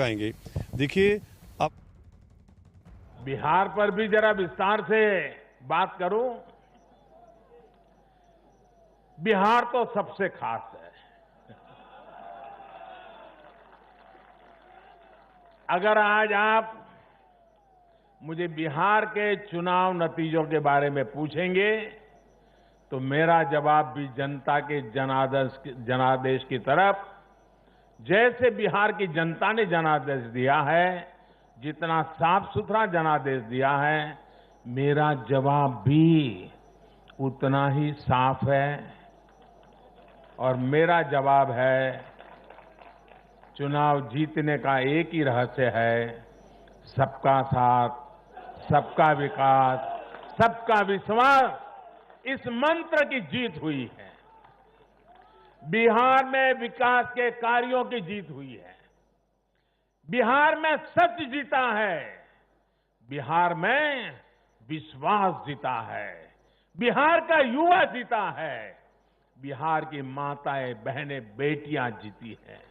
आएंगे। देखिए अब बिहार पर भी जरा विस्तार से बात करूं। बिहार तो सबसे खास है। अगर आज आप मुझे बिहार के चुनाव नतीजों के बारे में पूछेंगे तो मेरा जवाब भी जनता के जनादेश की तरफ, जैसे बिहार की जनता ने जनादेश दिया है, जितना साफ सुथरा जनादेश दिया है, मेरा जवाब भी उतना ही साफ है। और मेरा जवाब है, चुनाव जीतने का एक ही रहस्य है, सबका साथ, सबका विकास, सबका विश्वास। इस मंत्र की जीत हुई है। बिहार में विकास के कार्यों की जीत हुई है। बिहार में सच जीता है। बिहार में विश्वास जीता है। बिहार का युवा जीता है। बिहार की माताएं, बहनें, बेटियां जीती हैं।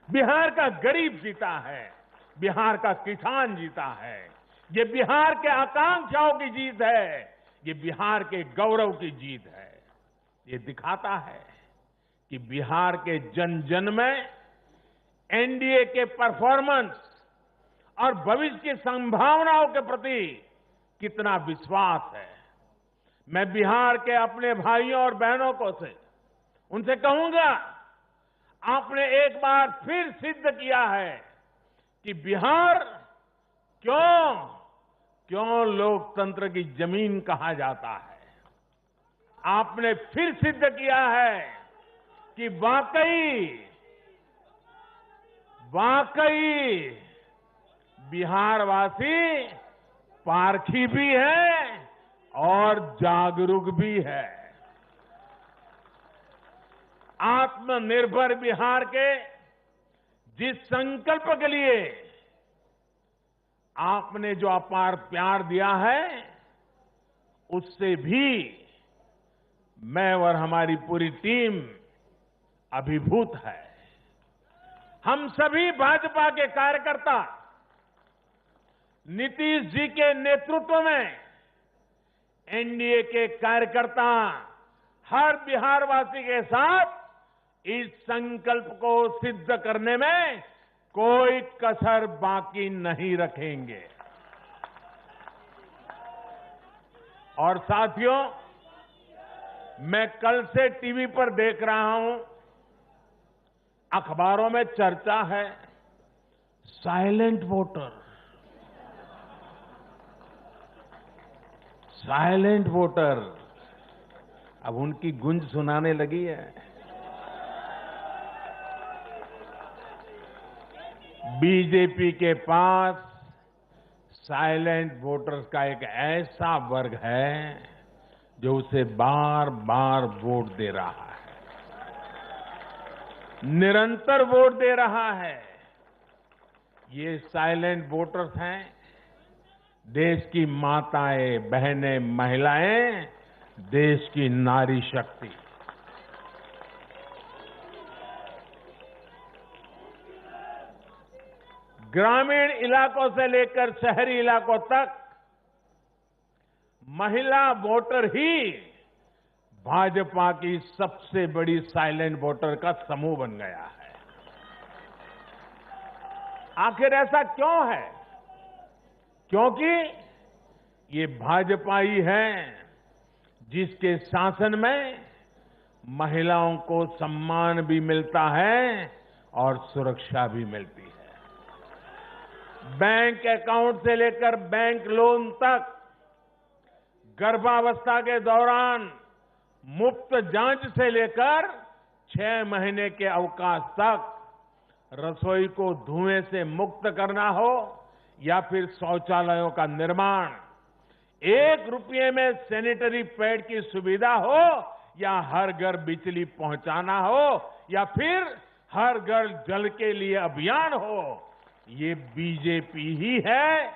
बिहार का गरीब जीता है। बिहार का किसान जीता है। ये बिहार के आकांक्षाओं की जीत है। ये बिहार के गौरव की जीत है। ये दिखाता है कि बिहार के जन जन में एनडीए के परफॉर्मेंस और भविष्य की संभावनाओं के प्रति कितना विश्वास है। मैं बिहार के अपने भाइयों और बहनों को से उनसे कहूंगा, आपने एक बार फिर सिद्ध किया है कि बिहार क्यों लोकतंत्र की जमीन कहा जाता है। आपने फिर सिद्ध किया है कि वाकई बिहारवासी पारखी भी है और जागरूक भी है। आत्मनिर्भर बिहार के जिस संकल्प के लिए आपने जो अपार प्यार दिया है, उससे भी मैं और हमारी पूरी टीम अभिभूत है। हम सभी भाजपा के कार्यकर्ता नीतीश जी के नेतृत्व में एनडीए के कार्यकर्ता हर बिहारवासी के साथ इस संकल्प को सिद्ध करने में कोई कसर बाकी नहीं रखेंगे। और साथियों, मैं कल से टीवी पर देख रहा हूं, अखबारों में चर्चा है, साइलेंट वोटर। साइलेंट वोटर अब उनकी गूंज सुनाने लगी है। बीजेपी के पास साइलेंट वोटर्स का एक ऐसा वर्ग है जो उसे बार बार वोट दे रहा है, निरंतर वोट दे रहा है। ये साइलेंट वोटर्स हैं देश की माताएं, बहनें, महिलाएं, देश की नारी शक्ति। ग्रामीण इलाकों से लेकर शहरी इलाकों तक महिला वोटर ही भाजपा की सबसे बड़ी साइलेंट वोटर का समूह बन गया है। आखिर ऐसा क्यों है? क्योंकि ये भाजपा ही है जिसके शासन में महिलाओं को सम्मान भी मिलता है और सुरक्षा भी मिलती है। बैंक अकाउंट से लेकर बैंक लोन तक, गर्भावस्था के दौरान मुफ्त जांच से लेकर 6 महीने के अवकाश तक, रसोई को धुएं से मुक्त करना हो या फिर शौचालयों का निर्माण, 1 रुपये में सैनिटरी पैड की सुविधा हो या हर घर बिजली पहुंचाना हो या फिर हर घर जल के लिए अभियान हो, ये बीजेपी ही है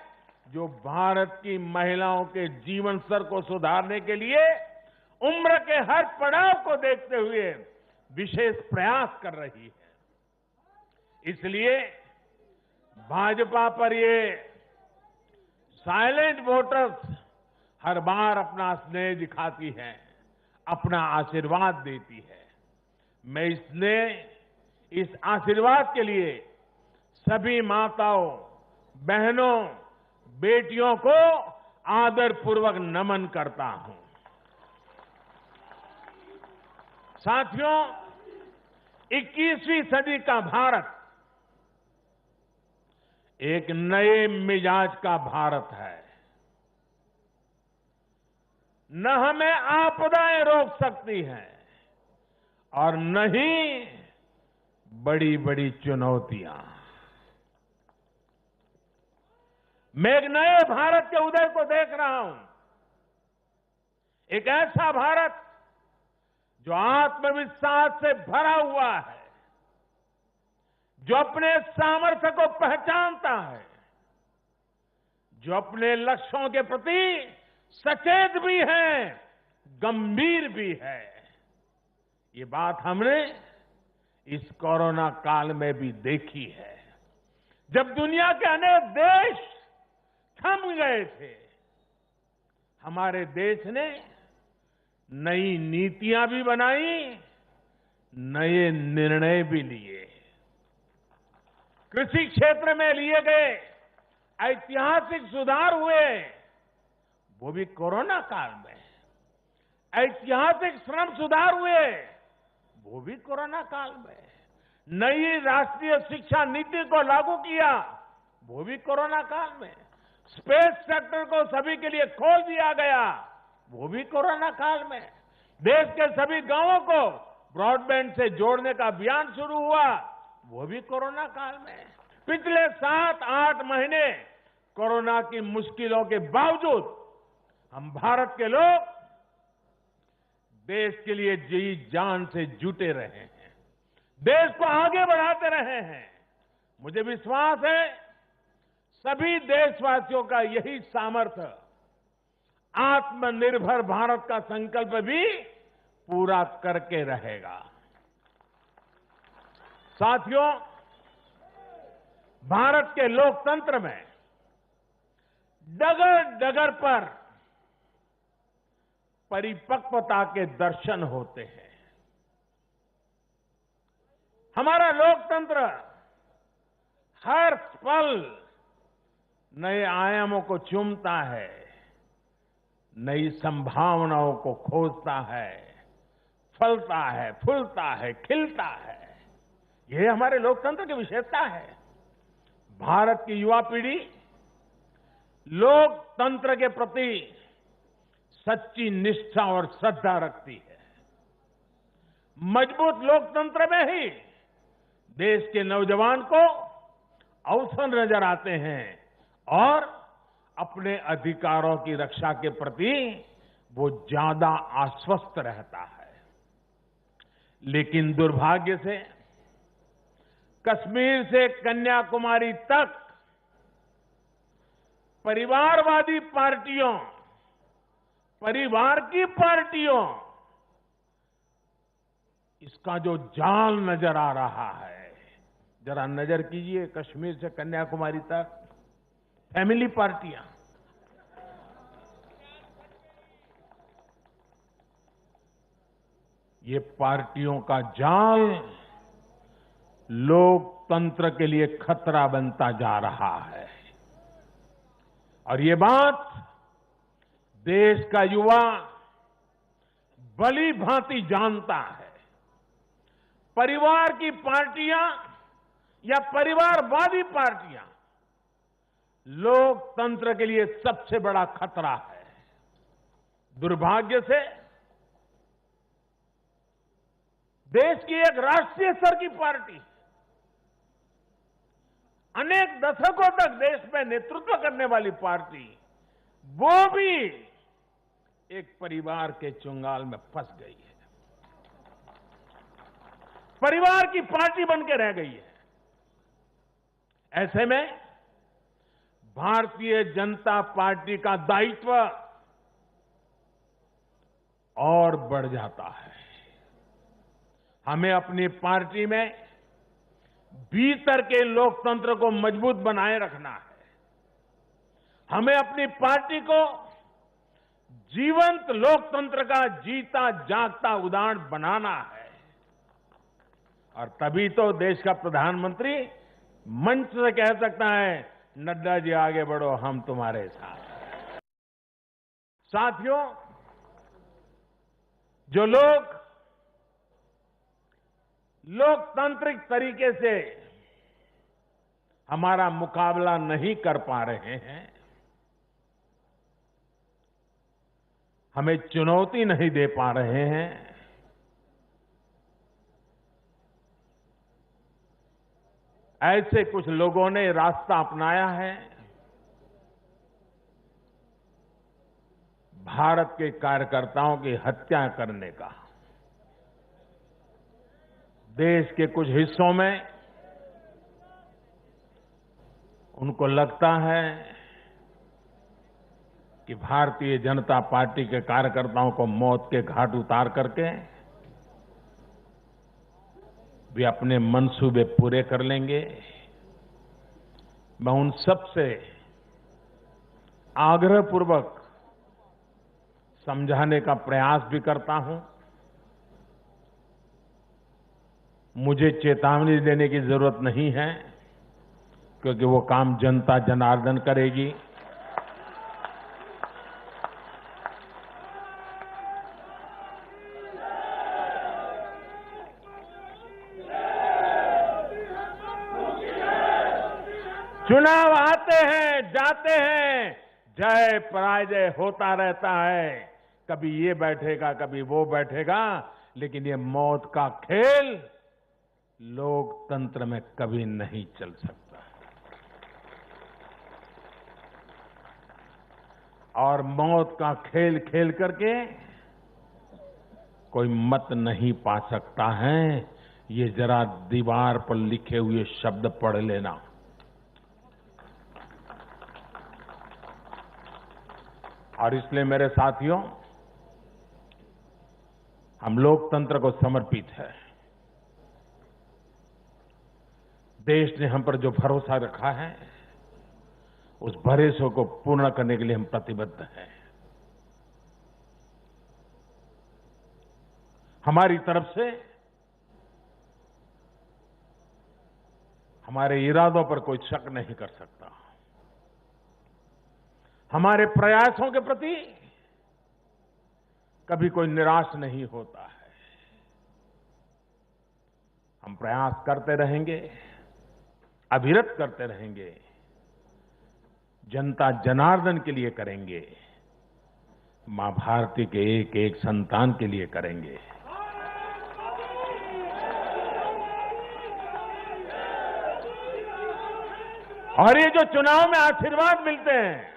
जो भारत की महिलाओं के जीवन स्तर को सुधारने के लिए उम्र के हर पड़ाव को देखते हुए विशेष प्रयास कर रही है। इसलिए भाजपा पर ये साइलेंट वोटर्स हर बार अपना स्नेह दिखाती है, अपना आशीर्वाद देती है। मैं इस आशीर्वाद के लिए सभी माताओं, बहनों, बेटियों को आदरपूर्वक नमन करता हूं। साथियों, 21वीं सदी का भारत एक नए मिजाज का भारत है। न हमें आपदाएं रोक सकती हैं और न ही बड़ी बड़ी चुनौतियां। मैं एक नए भारत के उदय को देख रहा हूं। एक ऐसा भारत जो आत्मविश्वास से भरा हुआ है, जो अपने सामर्थ्य को पहचानता है, जो अपने लक्ष्यों के प्रति सचेत भी है, गंभीर भी है। ये बात हमने इस कोरोना काल में भी देखी है। जब दुनिया के अनेक देश थम गए थे, हमारे देश ने नई नीतियां भी बनाई, नए निर्णय भी लिए। कृषि क्षेत्र में लिए गए ऐतिहासिक सुधार हुए, वो भी कोरोना काल में। ऐतिहासिक श्रम सुधार हुए, वो भी कोरोना काल में। नई राष्ट्रीय शिक्षा नीति को लागू किया, वो भी कोरोना काल में। स्पेस सेक्टर को सभी के लिए खोल दिया गया, वो भी कोरोना काल में। देश के सभी गांवों को ब्रॉडबैंड से जोड़ने का अभियान शुरू हुआ, वो भी कोरोना काल में। पिछले 7-8 महीने कोरोना की मुश्किलों के बावजूद हम भारत के लोग देश के लिए जी जान से जुटे रहे हैं, देश को आगे बढ़ाते रहे हैं। मुझे विश्वास है सभी देशवासियों का यही सामर्थ्य आत्मनिर्भर भारत का संकल्प भी पूरा करके रहेगा। साथियों, भारत के लोकतंत्र में डगर डगर पर परिपक्वता के दर्शन होते हैं। हमारा लोकतंत्र हर पल नए आयामों को चूमता है, नई संभावनाओं को खोजता है, फलता है, फूलता है, खिलता है। यह हमारे लोकतंत्र की विशेषता है। भारत की युवा पीढ़ी लोकतंत्र के प्रति सच्ची निष्ठा और श्रद्धा रखती है। मजबूत लोकतंत्र में ही देश के नौजवान को अवसर नजर आते हैं और अपने अधिकारों की रक्षा के प्रति वो ज्यादा आश्वस्त रहता है। लेकिन दुर्भाग्य से कश्मीर से कन्याकुमारी तक परिवारवादी पार्टियों, परिवार की पार्टियों, इसका जो जाल नजर आ रहा है, जरा नजर कीजिए। कश्मीर से कन्याकुमारी तक फैमिली पार्टियां, ये पार्टियों का जाल लोकतंत्र के लिए खतरा बनता जा रहा है। और ये बात देश का युवा भली भांति जानता है। परिवार की पार्टियां या परिवारवादी पार्टियां लोकतंत्र के लिए सबसे बड़ा खतरा है। दुर्भाग्य से देश की एक राष्ट्रीय स्तर की पार्टी अनेक दशकों तक देश में नेतृत्व करने वाली पार्टी, वो भी एक परिवार के चुंगाल में फंस गई है, परिवार की पार्टी बन के रह गई है। ऐसे में भारतीय जनता पार्टी का दायित्व और बढ़ जाता है। हमें अपनी पार्टी में भीतर के लोकतंत्र को मजबूत बनाए रखना है। हमें अपनी पार्टी को जीवंत लोकतंत्र का जीता जागता उदाहरण बनाना है। और तभी तो देश का प्रधानमंत्री मंच से कह सकता है, नड्डा जी आगे बढ़ो, हम तुम्हारे साथ हैं। साथियों, जो लोग लोकतांत्रिक तरीके से हमारा मुकाबला नहीं कर पा रहे हैं, हमें चुनौती नहीं दे पा रहे हैं, ऐसे कुछ लोगों ने रास्ता अपनाया है भारत के कार्यकर्ताओं की हत्या करने का। देश के कुछ हिस्सों में उनको लगता है कि भारतीय जनता पार्टी के कार्यकर्ताओं को मौत के घाट उतार करके वे अपने मंसूबे पूरे कर लेंगे। मैं उन सब से आग्रहपूर्वक समझाने का प्रयास भी करता हूं। मुझे चेतावनी देने की जरूरत नहीं है, क्योंकि वो काम जनता जनार्दन करेगी। चुनाव आते हैं, जाते हैं, जय पराजय होता रहता है। कभी ये बैठेगा, कभी वो बैठेगा, लेकिन ये मौत का खेल लोकतंत्र में कभी नहीं चल सकता। और मौत का खेल खेल करके कोई मत नहीं पा सकता है। ये जरा दीवार पर लिखे हुए शब्द पढ़ लेना। और इसलिए मेरे साथियों, हम लोकतंत्र को समर्पित है। देश ने हम पर जो भरोसा रखा है, उस भरोसे को पूर्ण करने के लिए हम प्रतिबद्ध हैं। हमारी तरफ से हमारे इरादों पर कोई शक नहीं कर सकता। हमारे प्रयासों के प्रति कभी कोई निराश नहीं होता है। हम प्रयास करते रहेंगे, अविरत करते रहेंगे, जनता जनार्दन के लिए करेंगे, मां भारती के एक एक संतान के लिए करेंगे। और ये जो चुनाव में आशीर्वाद मिलते हैं,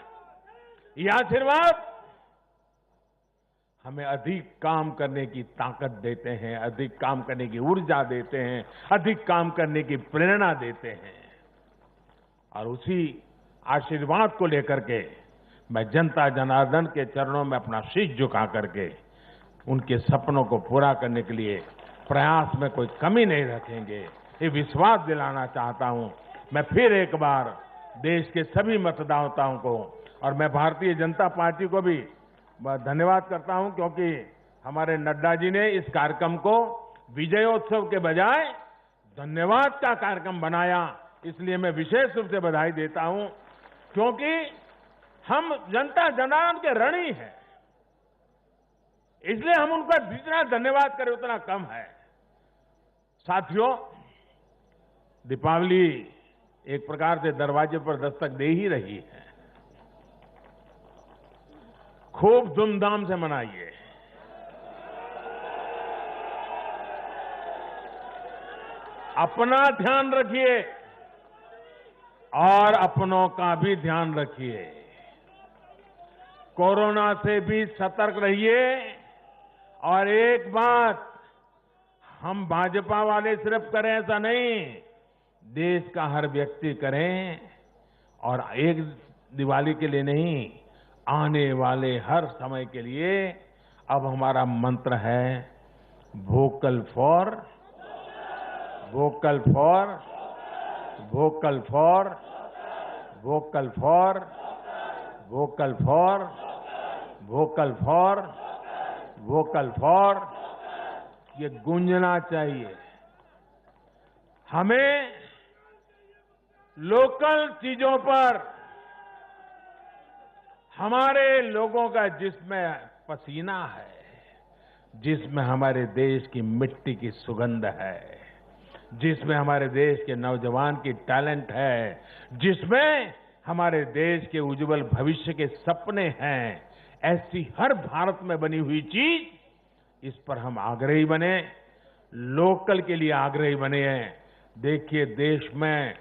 ये आशीर्वाद हमें अधिक काम करने की ताकत देते हैं, अधिक काम करने की ऊर्जा देते हैं, अधिक काम करने की प्रेरणा देते हैं। और उसी आशीर्वाद को लेकर के मैं जनता जनार्दन के चरणों में अपना शीश झुका करके उनके सपनों को पूरा करने के लिए प्रयास में कोई कमी नहीं रखेंगे, ये विश्वास दिलाना चाहता हूं। मैं फिर एक बार देश के सभी मतदाताओं को और मैं भारतीय जनता पार्टी को भी धन्यवाद करता हूं, क्योंकि हमारे नड्डा जी ने इस कार्यक्रम को विजयोत्सव के बजाय धन्यवाद का कार्यक्रम बनाया। इसलिए मैं विशेष रूप से बधाई देता हूं, क्योंकि हम जनता जनार्दन के ऋणी हैं। इसलिए हम उनका जितना धन्यवाद करें उतना कम है। साथियों, दीपावली एक प्रकार से दरवाजे पर दस्तक दे ही रही है। खूब धूमधाम से मनाइए। अपना ध्यान रखिए और अपनों का भी ध्यान रखिए। कोरोना से भी सतर्क रहिए। और एक बात हम भाजपा वाले सिर्फ करें ऐसा नहीं, देश का हर व्यक्ति करें। और एक दिवाली के लिए नहीं, आने वाले हर समय के लिए अब हमारा मंत्र है vocal for vocal for vocal for vocal for vocal for vocal for ये गूंजना चाहिए। हमें लोकल चीजों पर हमारे लोगों का जिसमें पसीना है, जिसमें हमारे देश की मिट्टी की सुगंध है, जिसमें हमारे देश के नौजवान की टैलेंट है, जिसमें हमारे देश के उज्जवल भविष्य के सपने हैं, ऐसी हर भारत में बनी हुई चीज, इस पर हम आग्रही बने, लोकल के लिए आग्रही बने हैं। देखिए, देश में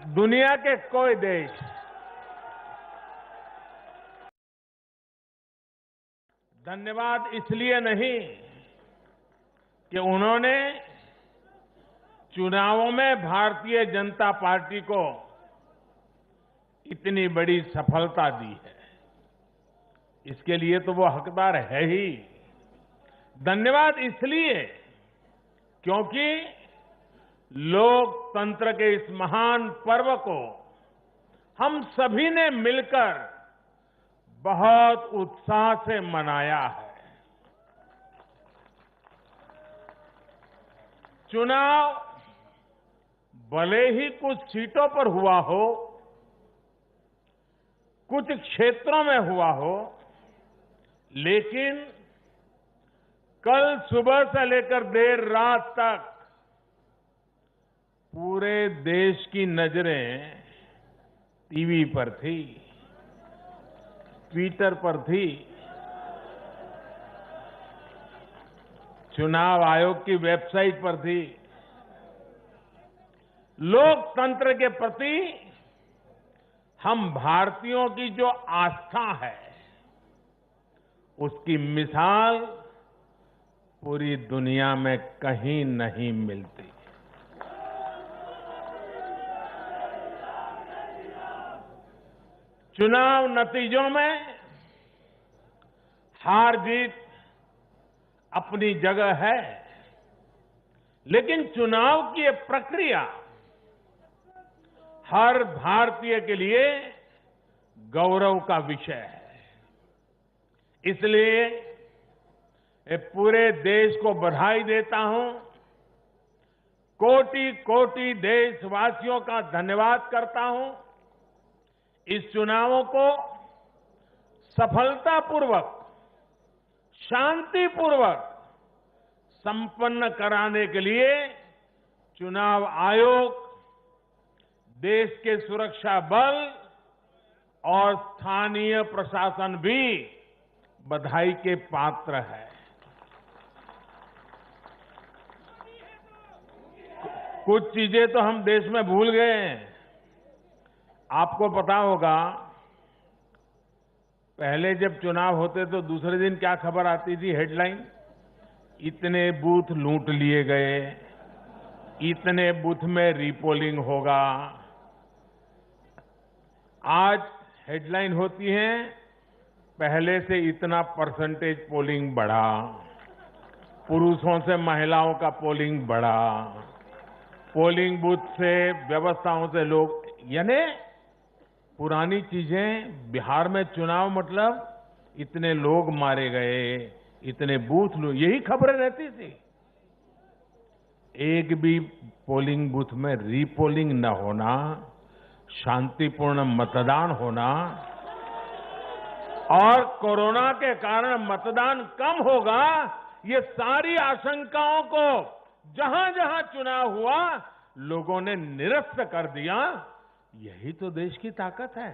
दुनिया के कोई देश धन्यवाद इसलिए नहीं कि उन्होंने चुनावों में भारतीय जनता पार्टी को इतनी बड़ी सफलता दी है, इसके लिए तो वो हकदार है ही। धन्यवाद इसलिए क्योंकि लोकतंत्र के इस महान पर्व को हम सभी ने मिलकर बहुत उत्साह से मनाया है। चुनाव भले ही कुछ सीटों पर हुआ हो, कुछ क्षेत्रों में हुआ हो, लेकिन कल सुबह से लेकर देर रात तक पूरे देश की नजरें टीवी पर थी, ट्विटर पर थी, चुनाव आयोग की वेबसाइट पर थी। लोकतंत्र के प्रति हम भारतीयों की जो आस्था है, उसकी मिसाल पूरी दुनिया में कहीं नहीं मिलती। चुनाव नतीजों में हार जीत अपनी जगह है, लेकिन चुनाव की ये प्रक्रिया हर भारतीय के लिए गौरव का विषय है। इसलिए मैं पूरे देश को बधाई देता हूं, कोटि कोटि देशवासियों का धन्यवाद करता हूं। इस चुनावों को सफलतापूर्वक, शांतिपूर्वक संपन्न कराने के लिए चुनाव आयोग, देश के सुरक्षा बल और स्थानीय प्रशासन भी बधाई के पात्र है। कुछ चीजें तो हम देश में भूल गए हैं। आपको पता होगा, पहले जब चुनाव होते तो दूसरे दिन क्या खबर आती थी, हेडलाइन, इतने बूथ लूट लिए गए, इतने बूथ में रीपोलिंग होगा। आज हेडलाइन होती है, पहले से इतना परसेंटेज पोलिंग बढ़ा, पुरुषों से महिलाओं का पोलिंग बढ़ा, पोलिंग बूथ से व्यवस्थाओं से लोग, यानी पुरानी चीजें। बिहार में चुनाव मतलब इतने लोग मारे गए, इतने बूथ, यही खबरें रहती थी। एक भी पोलिंग बूथ में रीपोलिंग न होना, शांतिपूर्ण मतदान होना और कोरोना के कारण मतदान कम होगा, ये सारी आशंकाओं को जहां जहां चुनाव हुआ लोगों ने निरस्त कर दिया। यही तो देश की ताकत है।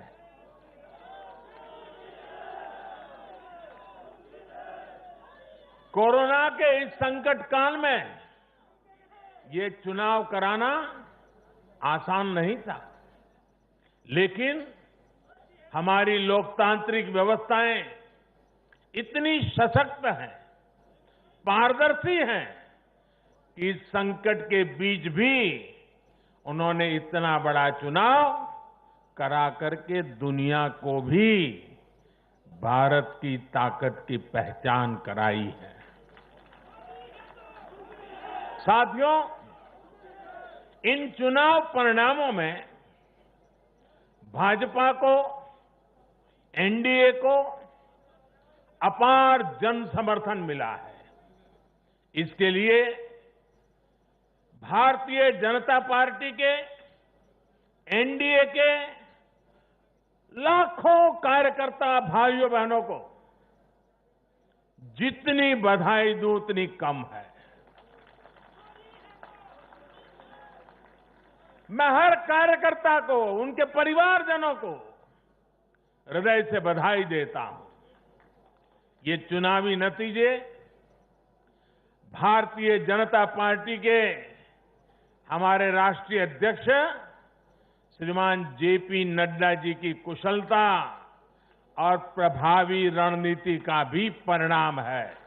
कोरोना के इस संकट काल में ये चुनाव कराना आसान नहीं था, लेकिन हमारी लोकतांत्रिक व्यवस्थाएं इतनी सशक्त हैं, पारदर्शी हैं कि इस संकट के बीच भी उन्होंने इतना बड़ा चुनाव करा करके दुनिया को भी भारत की ताकत की पहचान कराई है। साथियों, इन चुनाव परिणामों में भाजपा को, एनडीए को अपार जन समर्थन मिला है। इसके लिए भारतीय जनता पार्टी के, एनडीए के लाखों कार्यकर्ता भाइयों बहनों को जितनी बधाई दूं उतनी कम है। मैं हर कार्यकर्ता को, उनके परिवारजनों को हृदय से बधाई देता हूं। ये चुनावी नतीजे भारतीय जनता पार्टी के हमारे राष्ट्रीय अध्यक्ष श्रीमान जेपी नड्डा जी की कुशलता और प्रभावी रणनीति का भी परिणाम है।